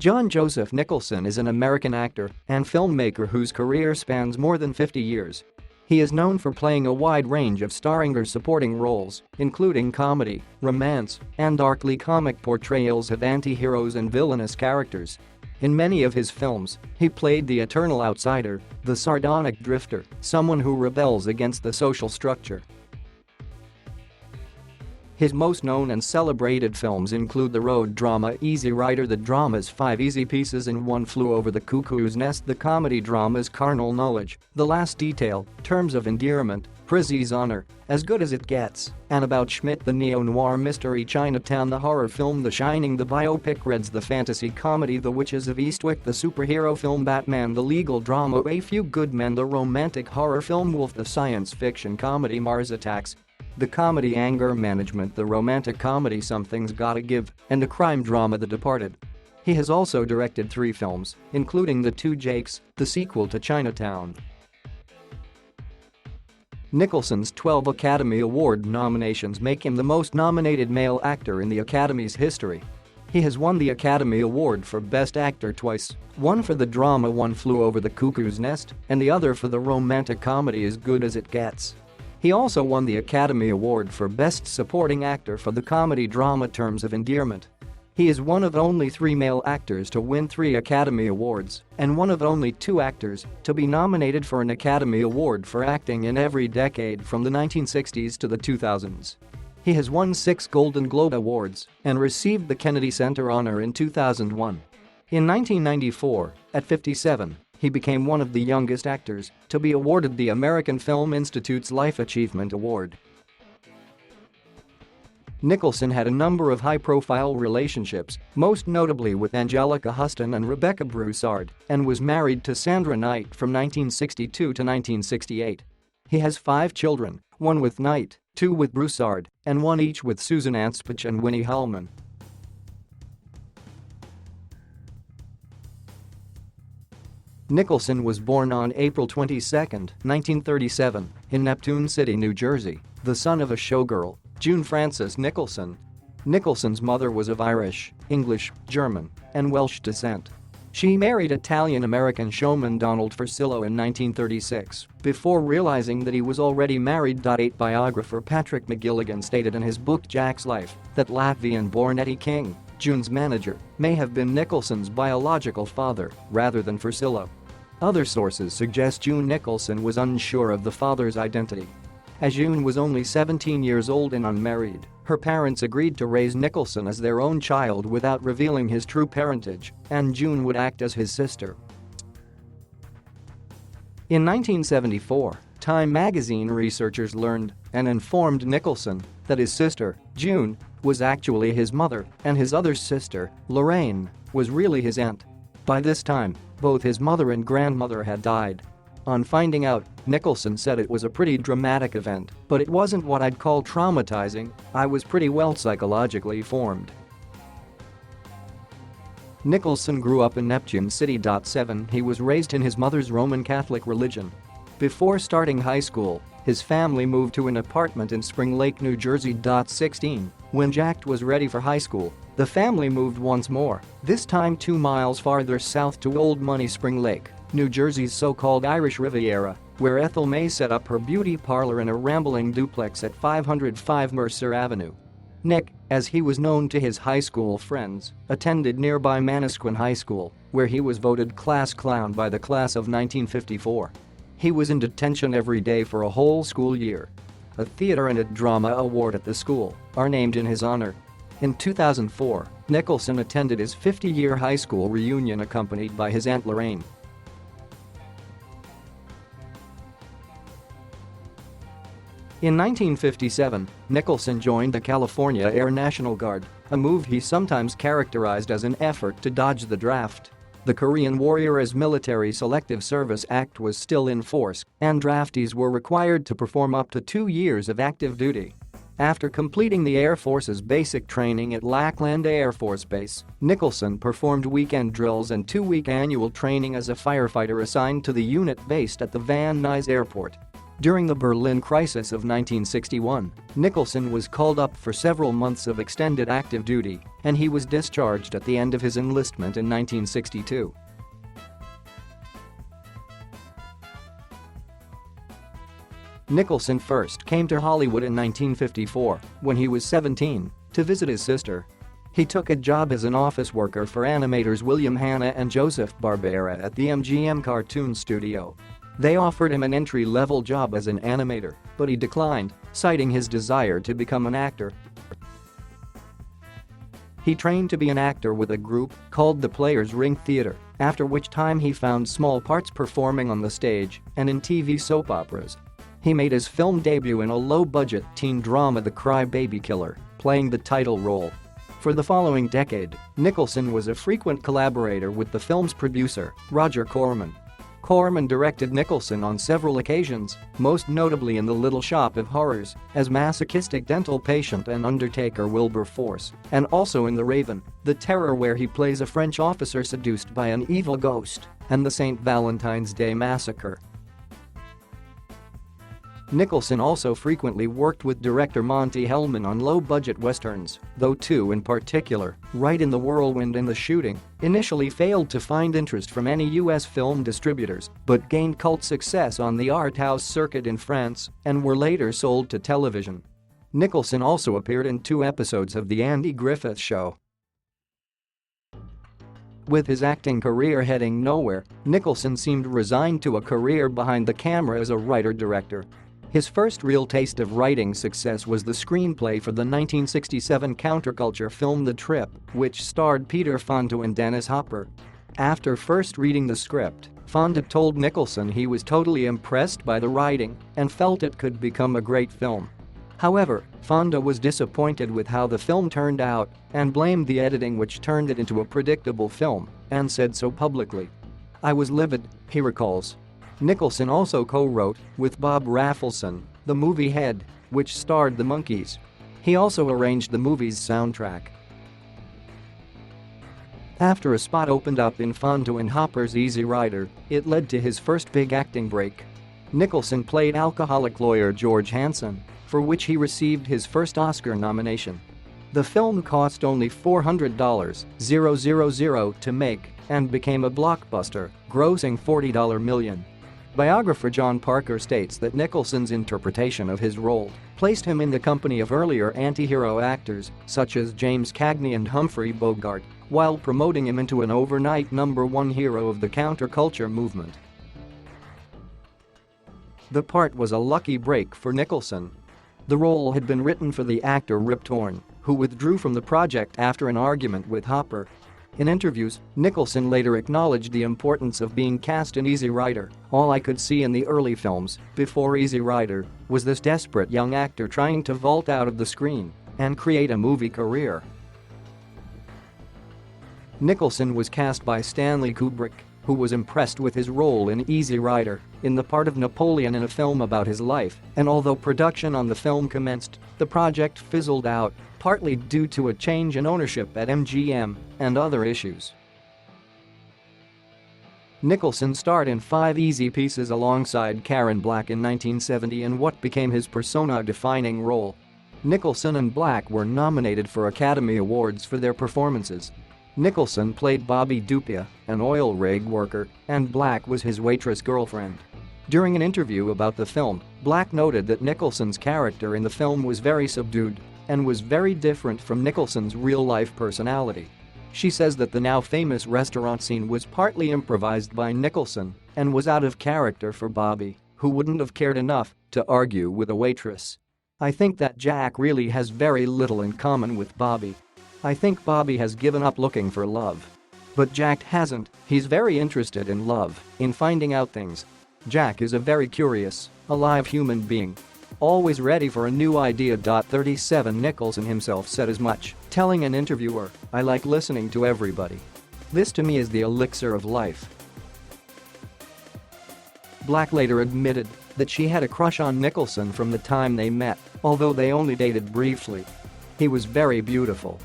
John Joseph Nicholson is an American actor and filmmaker whose career spans more than 50 years. He is known for playing a wide range of starring or supporting roles, including comedy, romance, and darkly comic portrayals of anti-heroes and villainous characters. In many of his films, he played the eternal outsider, the sardonic drifter, someone who rebels against the social structure. His most known and celebrated films include the road drama Easy Rider, the dramas 5 Easy Pieces and One Flew Over the Cuckoo's Nest, the comedy dramas Carnal Knowledge, The Last Detail, Terms of Endearment, Prizzy's Honor, As Good as It Gets, and About Schmidt, the neo-noir mystery Chinatown, the horror film The Shining, the biopic Reds, the fantasy comedy The Witches of Eastwick, the superhero film Batman, the legal drama A Few Good Men, the romantic horror film Wolf, the science fiction comedy Mars Attacks, the comedy Anger Management, the romantic comedy Something's Gotta Give, and the crime drama The Departed. He has also directed 3 films, including The Two Jakes, the sequel to Chinatown. Nicholson's 12 Academy Award nominations make him the most nominated male actor in the Academy's history. He has won the Academy Award for Best Actor twice, one for the drama One Flew Over the Cuckoo's Nest and the other for the romantic comedy As Good as It Gets. He also won the Academy Award for Best Supporting Actor for the comedy drama Terms of Endearment. He is one of only 3 male actors to win 3 Academy Awards and one of only 2 actors to be nominated for an Academy Award for acting in every decade from the 1960s to the 2000s. He has won 6 Golden Globe Awards and received the Kennedy Center Honor in 2001. In 1994, at 57, he became one of the youngest actors to be awarded the American Film Institute's Life Achievement Award. Nicholson had a number of high-profile relationships, most notably with Angelica Huston and Rebecca Broussard, and was married to Sandra Knight from 1962 to 1968. He has 5 children, 1 with Knight, 2 with Broussard, and 1 each with Susan Anspach and Winnie Hellman. Nicholson was born on April 22, 1937, in Neptune City, New Jersey, the son of a showgirl, June Frances Nicholson. Nicholson's mother was of Irish, English, German, and Welsh descent. She married Italian-American showman Donald Fursillo in 1936 before realizing that he was already married. Biographer Patrick McGilligan stated in his book Jack's Life that Latvian-born Eddie King, June's manager, may have been Nicholson's biological father rather than Fursillo. Other sources suggest June Nicholson was unsure of the father's identity. As June was only 17 years old and unmarried, her parents agreed to raise Nicholson as their own child without revealing his true parentage, and June would act as his sister. In 1974, Time magazine researchers learned and informed Nicholson that his sister, June, was actually his mother and his other sister, Lorraine, was really his aunt. By this time, both his mother and grandmother had died. On finding out, Nicholson said it was a pretty dramatic event, but it wasn't what I'd call traumatizing. I was pretty well psychologically formed. Nicholson grew up in Neptune City. 7 He was raised in his mother's Roman Catholic religion. Before starting high school, his family moved to an apartment in Spring Lake, New Jersey. 16 When Jack was ready for high school, the family moved once more, this time 2 miles farther south to Old Money Spring Lake, New Jersey's so-called Irish Riviera, where Ethel May set up her beauty parlor in a rambling duplex at 505 Mercer Avenue. Nick, as he was known to his high school friends, attended nearby Manasquan High School, where he was voted class clown by the class of 1954. He was in detention every day for a whole school year. A theater and a drama award at the school are named in his honor. In 2004, Nicholson attended his 50-year high school reunion accompanied by his Aunt Lorraine. In 1957, Nicholson joined the California Air National Guard, a move he sometimes characterized as an effort to dodge the draft. The Korean Warriors Military Selective Service Act was still in force, and draftees were required to perform up to 2 years of active duty. After completing the Air Force's basic training at Lackland Air Force Base, Nicholson performed weekend drills and 2-week annual training as a firefighter assigned to the unit based at the Van Nuys Airport. During the Berlin crisis of 1961, Nicholson was called up for several months of extended active duty, and he was discharged at the end of his enlistment in 1962. Nicholson first came to Hollywood in 1954, when he was 17, to visit his sister. He took a job as an office worker for animators William Hanna and Joseph Barbera at the MGM Cartoon Studio. They offered him an entry-level job as an animator, but he declined, citing his desire to become an actor. He trained to be an actor with a group called the Players Ring Theater, after which time he found small parts performing on the stage and in TV soap operas. He made his film debut in a low-budget teen drama The Cry Baby Killer, playing the title role. For the following decade, Nicholson was a frequent collaborator with the film's producer, Roger Corman. Corman directed Nicholson on several occasions, most notably in The Little Shop of Horrors, as masochistic dental patient and undertaker Wilberforce, and also in The Raven, The Terror where he plays a French officer seduced by an evil ghost, and The St. Valentine's Day Massacre. Nicholson also frequently worked with director Monte Hellman on low-budget westerns, though two in particular, Right in the Whirlwind and The Shooting, initially failed to find interest from any U.S. film distributors but gained cult success on the art house circuit in France and were later sold to television. Nicholson also appeared in 2 episodes of The Andy Griffith Show. With his acting career heading nowhere, Nicholson seemed resigned to a career behind the camera as a writer-director. His first real taste of writing success was the screenplay for the 1967 counterculture film The Trip, which starred Peter Fonda and Dennis Hopper. After first reading the script, Fonda told Nicholson he was totally impressed by the writing and felt it could become a great film. However, Fonda was disappointed with how the film turned out and blamed the editing which turned it into a predictable film, and said so publicly. "I was livid," he recalls. Nicholson also co-wrote, with Bob Rafelson, the movie Head, which starred the Monkees. He also arranged the movie's soundtrack. After a spot opened up in Fonda and Hopper's Easy Rider, it led to his first big acting break. Nicholson played alcoholic lawyer George Hanson, for which he received his first Oscar nomination. The film cost only $400,000 to make and became a blockbuster, grossing $40 million. Biographer John Parker states that Nicholson's interpretation of his role placed him in the company of earlier anti-hero actors such as James Cagney and Humphrey Bogart, while promoting him into an overnight #1 hero of the counterculture movement. The part was a lucky break for Nicholson. The role had been written for the actor Rip Torn, who withdrew from the project after an argument with Hopper. In interviews, Nicholson later acknowledged the importance of being cast in Easy Rider. "All I could see in the early films, before Easy Rider, was this desperate young actor trying to vault out of the screen and create a movie career." Nicholson was cast by Stanley Kubrick, who was impressed with his role in Easy Rider, in the part of Napoleon in a film about his life, and although production on the film commenced, the project fizzled out, partly due to a change in ownership at MGM and other issues. Nicholson starred in 5 easy pieces alongside Karen Black in 1970 in what became his persona-defining role. Nicholson and Black were nominated for Academy Awards for their performances. Nicholson played Bobby Dupia, an oil rig worker, and Black was his waitress girlfriend. During an interview about the film, Black noted that Nicholson's character in the film was very subdued and was very different from Nicholson's real-life personality. She says that the now famous restaurant scene was partly improvised by Nicholson and was out of character for Bobby, who wouldn't have cared enough to argue with a waitress. "I think that Jack really has very little in common with Bobby. I think Bobby has given up looking for love. But Jack hasn't. He's very interested in love, in finding out things. Jack is a very curious, alive human being. Always ready for a new idea." 37 Nicholson himself said as much, telling an interviewer, "I like listening to everybody. This to me is the elixir of life." Black later admitted that she had a crush on Nicholson from the time they met, although they only dated briefly. "He was very beautiful.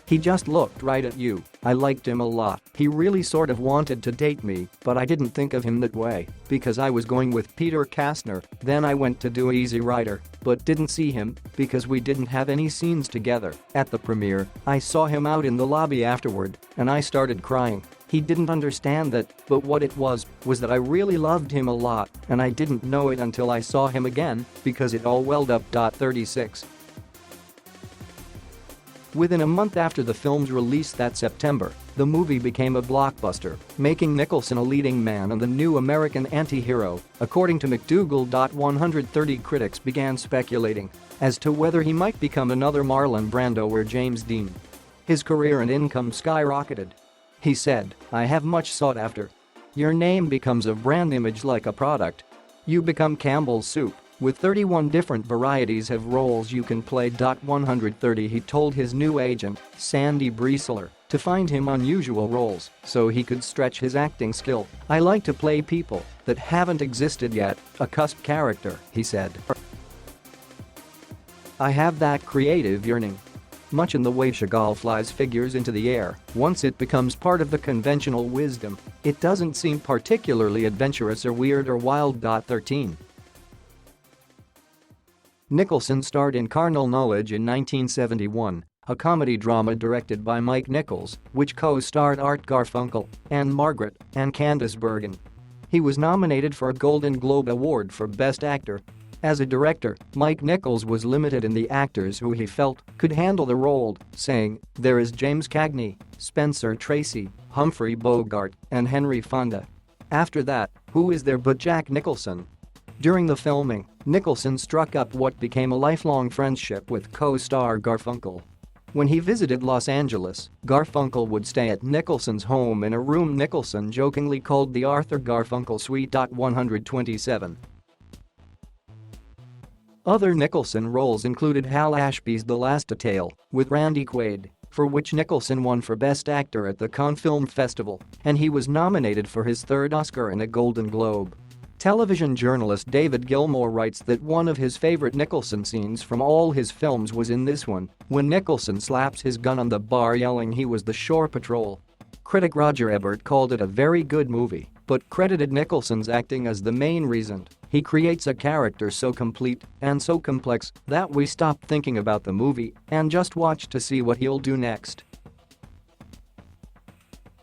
He just looked right at you. I liked him a lot. He really sort of wanted to date me, but I didn't think of him that way because I was going with Peter Kastner. Then I went to do Easy Rider, but didn't see him because we didn't have any scenes together. At the premiere, I saw him out in the lobby afterward, and I started crying. He didn't understand that, but what it was that I really loved him a lot, and I didn't know it until I saw him again because it all welled up. 36. Within a month after the film's release that September, the movie became a blockbuster, making Nicholson a leading man and the new American anti-hero, according to McDougal. 130 critics began speculating as to whether he might become another Marlon Brando or James Dean. His career and income skyrocketed. He said, "I have much sought after. Your name becomes a brand image like a product. You become Campbell's soup. With 31 different varieties of roles you can play." 130 He told his new agent, Sandy Breesler, to find him unusual roles so he could stretch his acting skill. "I like to play people that haven't existed yet, a cusp character," he said. "I have that creative yearning. Much in the way Chagall flies figures into the air, once it becomes part of the conventional wisdom, it doesn't seem particularly adventurous or weird or wild." 13. Nicholson starred in Carnal Knowledge in 1971, a comedy drama directed by Mike Nichols, which co-starred Art Garfunkel, Anne Margaret, and Candice Bergen. He was nominated for a Golden Globe Award for Best Actor. As a director, Mike Nichols was limited in the actors who he felt could handle the role, saying, "There is James Cagney, Spencer Tracy, Humphrey Bogart, and Henry Fonda. After that, who is there but Jack Nicholson?" During the filming, Nicholson struck up what became a lifelong friendship with co-star Garfunkel. When he visited Los Angeles, Garfunkel would stay at Nicholson's home in a room Nicholson jokingly called the Arthur Garfunkel Suite. 127. Other Nicholson roles included Hal Ashby's The Last Detail with Randy Quaid, for which Nicholson won for Best Actor at the Cannes Film Festival, and he was nominated for his third Oscar and a Golden Globe. Television journalist David Gilmour writes that one of his favorite Nicholson scenes from all his films was in this one, when Nicholson slaps his gun on the bar yelling he was the Shore Patrol. Critic Roger Ebert called it a very good movie, but credited Nicholson's acting as the main reason. He creates a character so complete and so complex that we stop thinking about the movie and just watch to see what he'll do next.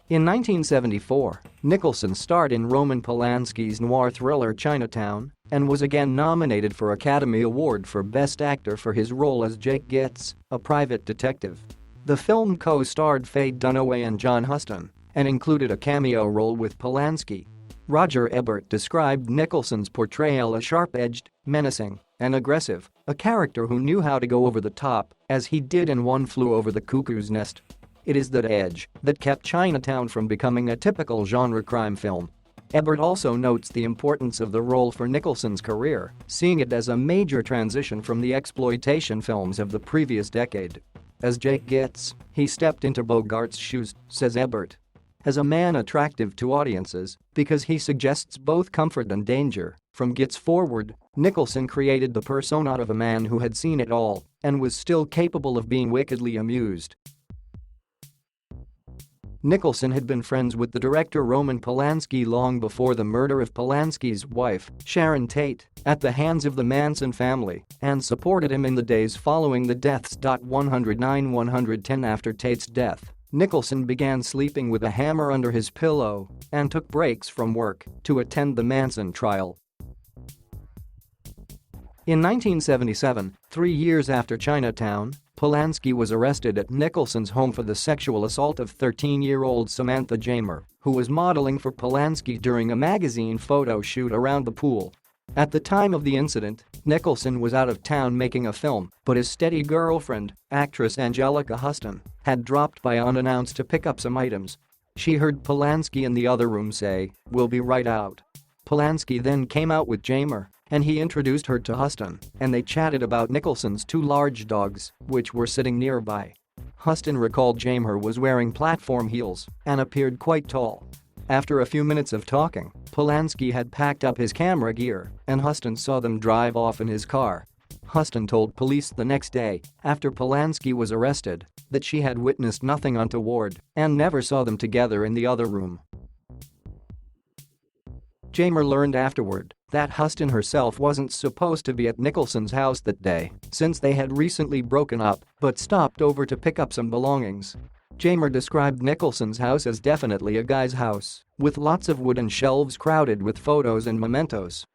In 1974, Nicholson starred in Roman Polanski's noir thriller Chinatown and was again nominated for Academy Award for Best Actor for his role as Jake Gitz, a private detective. The film co-starred Faye Dunaway and John Huston and included a cameo role with Polanski. Roger Ebert described Nicholson's portrayal as sharp-edged, menacing, and aggressive, a character who knew how to go over the top, as he did in One Flew Over the Cuckoo's Nest. It is that edge that kept Chinatown from becoming a typical genre crime film. Ebert also notes the importance of the role for Nicholson's career, seeing it as a major transition from the exploitation films of the previous decade. As Jake Gitz, he stepped into Bogart's shoes, says Ebert. As a man attractive to audiences because he suggests both comfort and danger, from Gitz forward, Nicholson created the persona of a man who had seen it all and was still capable of being wickedly amused. Nicholson had been friends with the director Roman Polanski long before the murder of Polanski's wife, Sharon Tate, at the hands of the Manson family, and supported him in the days following the deaths. 109-110 After Tate's death, Nicholson began sleeping with a hammer under his pillow and took breaks from work to attend the Manson trial. In 1977, 3 years after Chinatown, Polanski was arrested at Nicholson's home for the sexual assault of 13-year-old Samantha Jamer, who was modeling for Polanski during a magazine photo shoot around the pool. At the time of the incident, Nicholson was out of town making a film, but his steady girlfriend, actress Angelica Huston, had dropped by unannounced to pick up some items. She heard Polanski in the other room say, "We'll be right out." Polanski then came out with Jamer, and he introduced her to Huston, and they chatted about Nicholson's 2 large dogs, which were sitting nearby. Huston recalled Jamer was wearing platform heels and appeared quite tall. After a few minutes of talking, Polanski had packed up his camera gear, and Huston saw them drive off in his car. Huston told police the next day, after Polanski was arrested, that she had witnessed nothing untoward and never saw them together in the other room. Jamer learned afterward that Huston herself wasn't supposed to be at Nicholson's house that day since they had recently broken up but stopped over to pick up some belongings. Jamer described Nicholson's house as definitely a guy's house, with lots of wooden shelves crowded with photos and mementos.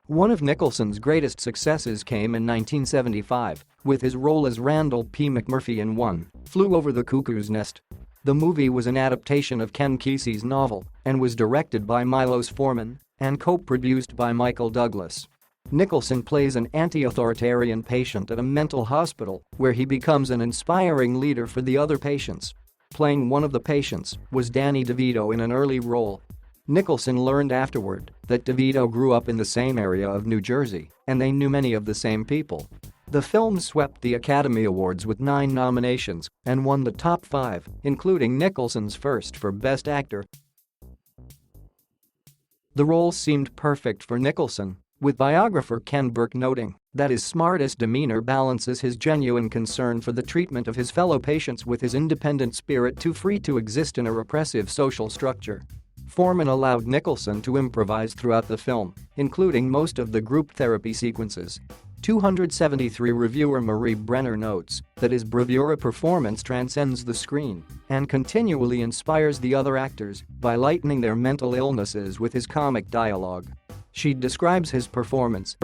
One of Nicholson's greatest successes came in 1975 with his role as Randall P. McMurphy in One Flew Over the Cuckoo's Nest. The movie was an adaptation of Ken Kesey's novel and was directed by Milos Forman and co-produced by Michael Douglas. Nicholson plays an anti-authoritarian patient at a mental hospital where he becomes an inspiring leader for the other patients. Playing one of the patients was Danny DeVito in an early role. Nicholson learned afterward that DeVito grew up in the same area of New Jersey and they knew many of the same people. The film swept the Academy Awards with 9 nominations and won the top 5, including Nicholson's first for Best Actor. The role seemed perfect for Nicholson, with biographer Ken Burke noting that his smartest demeanor balances his genuine concern for the treatment of his fellow patients with his independent spirit too free to exist in a repressive social structure. Forman allowed Nicholson to improvise throughout the film, including most of the group therapy sequences. 273 reviewer Marie Brenner notes that his bravura performance transcends the screen and continually inspires the other actors by lightening their mental illnesses with his comic dialogue. She describes his performance.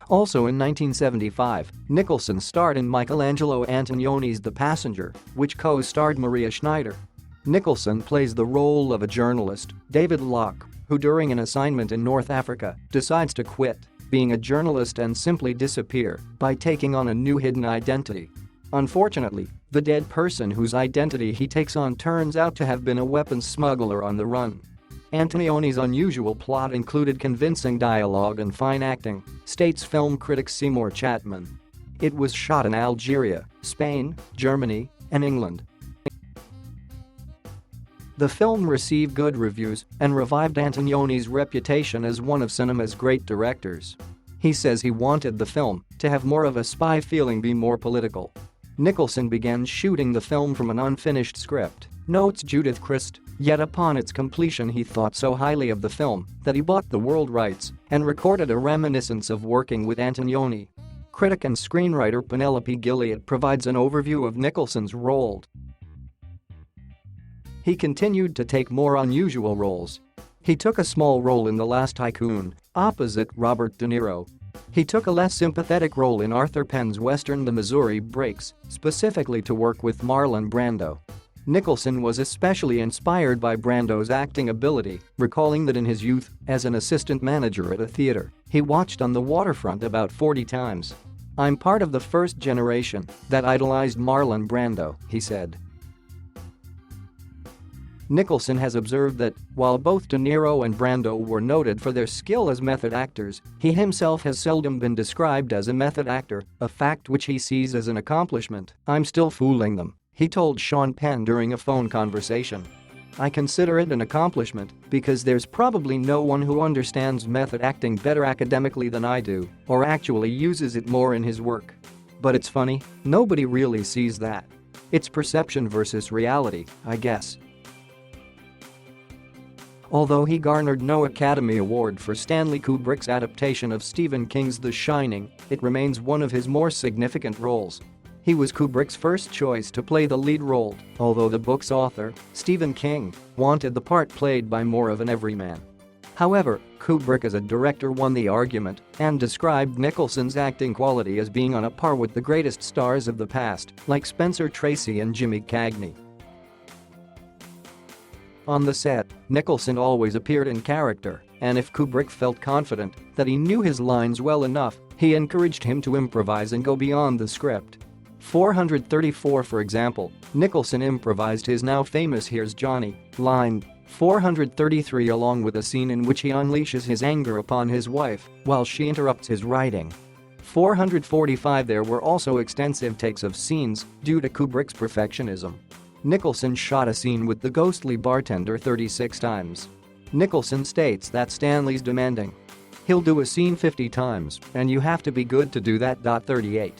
Also in 1975, Nicholson starred in Michelangelo Antonioni's The Passenger, which co-starred Maria Schneider. Nicholson plays the role of a journalist, David Locke, who during an assignment in North Africa decides to quit being a journalist and simply disappear by taking on a new hidden identity. Unfortunately, the dead person whose identity he takes on turns out to have been a weapons smuggler on the run. Antonioni's unusual plot included convincing dialogue and fine acting, states film critic Seymour Chapman. It was shot in Algeria, Spain, Germany, and England. The film received good reviews and revived Antonioni's reputation as one of cinema's great directors. He says he wanted the film to have more of a spy feeling, be more political. Nicholson began shooting the film from an unfinished script, notes Judith Christ, yet upon its completion he thought so highly of the film that he bought the world rights and recorded a reminiscence of working with Antonioni. Critic and screenwriter Penelope Gilliatt provides an overview of Nicholson's role. He continued to take more unusual roles. He took a small role in The Last Tycoon, opposite Robert De Niro. He took a less sympathetic role in Arthur Penn's western The Missouri Breaks, specifically to work with Marlon Brando. Nicholson was especially inspired by Brando's acting ability, recalling that in his youth, as an assistant manager at a theater, he watched On the Waterfront about 40 times. "I'm part of the first generation that idolized Marlon Brando," he said. Nicholson has observed that, while both De Niro and Brando were noted for their skill as method actors, he himself has seldom been described as a method actor, a fact which he sees as an accomplishment. "I'm still fooling them," he told Sean Penn during a phone conversation. "I consider it an accomplishment because there's probably no one who understands method acting better academically than I do, or actually uses it more in his work. But it's funny, nobody really sees that. It's perception versus reality, I guess." Although he garnered no Academy Award for Stanley Kubrick's adaptation of Stephen King's The Shining, it remains one of his more significant roles. He was Kubrick's first choice to play the lead role, although the book's author, Stephen King, wanted the part played by more of an everyman. However, Kubrick as a director won the argument and described Nicholson's acting quality as being on a par with the greatest stars of the past, like Spencer Tracy and Jimmy Cagney. On the set, Nicholson always appeared in character, and if Kubrick felt confident that he knew his lines well enough, he encouraged him to improvise and go beyond the script. 434 For example, Nicholson improvised his now famous "Here's Johnny" line. 433 along with a scene in which he unleashes his anger upon his wife while she interrupts his writing. 445 There were also extensive takes of scenes due to Kubrick's perfectionism. Nicholson shot a scene with the ghostly bartender 36 times. Nicholson states that Stanley's demanding. He'll do a scene 50 times, and you have to be good to do that. 38.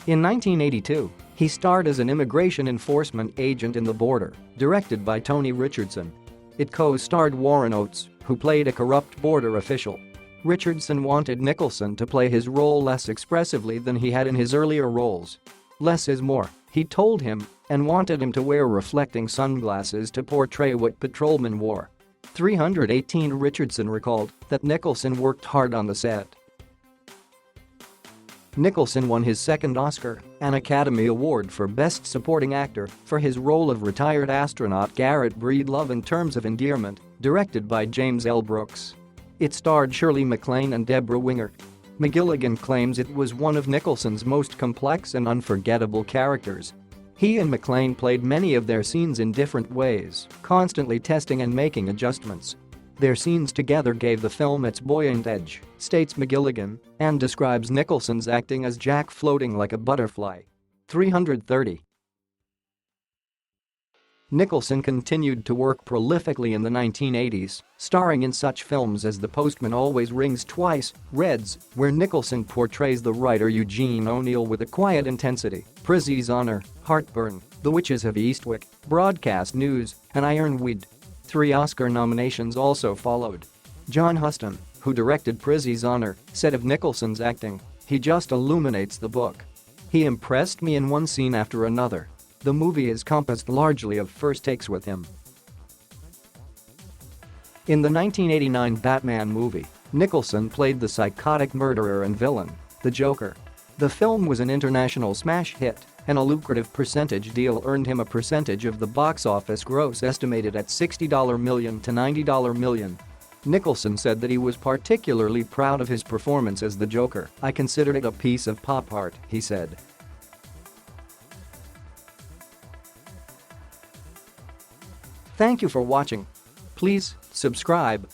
In 1982, he starred as an immigration enforcement agent in The Border, directed by Tony Richardson. It co-starred Warren Oates, who played a corrupt border official. Richardson wanted Nicholson to play his role less expressively than he had in his earlier roles. Less is more, he told him, and wanted him to wear reflecting sunglasses to portray what patrolmen wore. 318 Richardson recalled that Nicholson worked hard on the set. Nicholson won his second Oscar, an Academy Award for Best Supporting Actor, for his role of retired astronaut Garrett Breedlove in Terms of Endearment, directed by James L. Brooks. It starred Shirley MacLaine and Deborah Winger. McGilligan claims it was one of Nicholson's most complex and unforgettable characters. He and MacLaine played many of their scenes in different ways, constantly testing and making adjustments. Their scenes together gave the film its buoyant edge, states McGilligan, and describes Nicholson's acting as Jack floating like a butterfly. 330. Nicholson continued to work prolifically in the 1980s, starring in such films as The Postman Always Rings Twice, Reds, where Nicholson portrays the writer Eugene O'Neill with a quiet intensity, Prizzy's Honor, Heartburn, The Witches of Eastwick, Broadcast News, and Ironweed. 3 Oscar nominations also followed. John Huston, who directed Prizzy's Honor, said of Nicholson's acting, "He just illuminates the book. He impressed me in one scene after another. The movie is composed largely of first takes with him." In the 1989 Batman movie, Nicholson played the psychotic murderer and villain, the Joker. The film was an international smash hit, and a lucrative percentage deal earned him a percentage of the box office gross estimated at $60 million to $90 million. Nicholson said that he was particularly proud of his performance as the Joker. "I considered it a piece of pop art," he said. Thank you for watching. Please subscribe.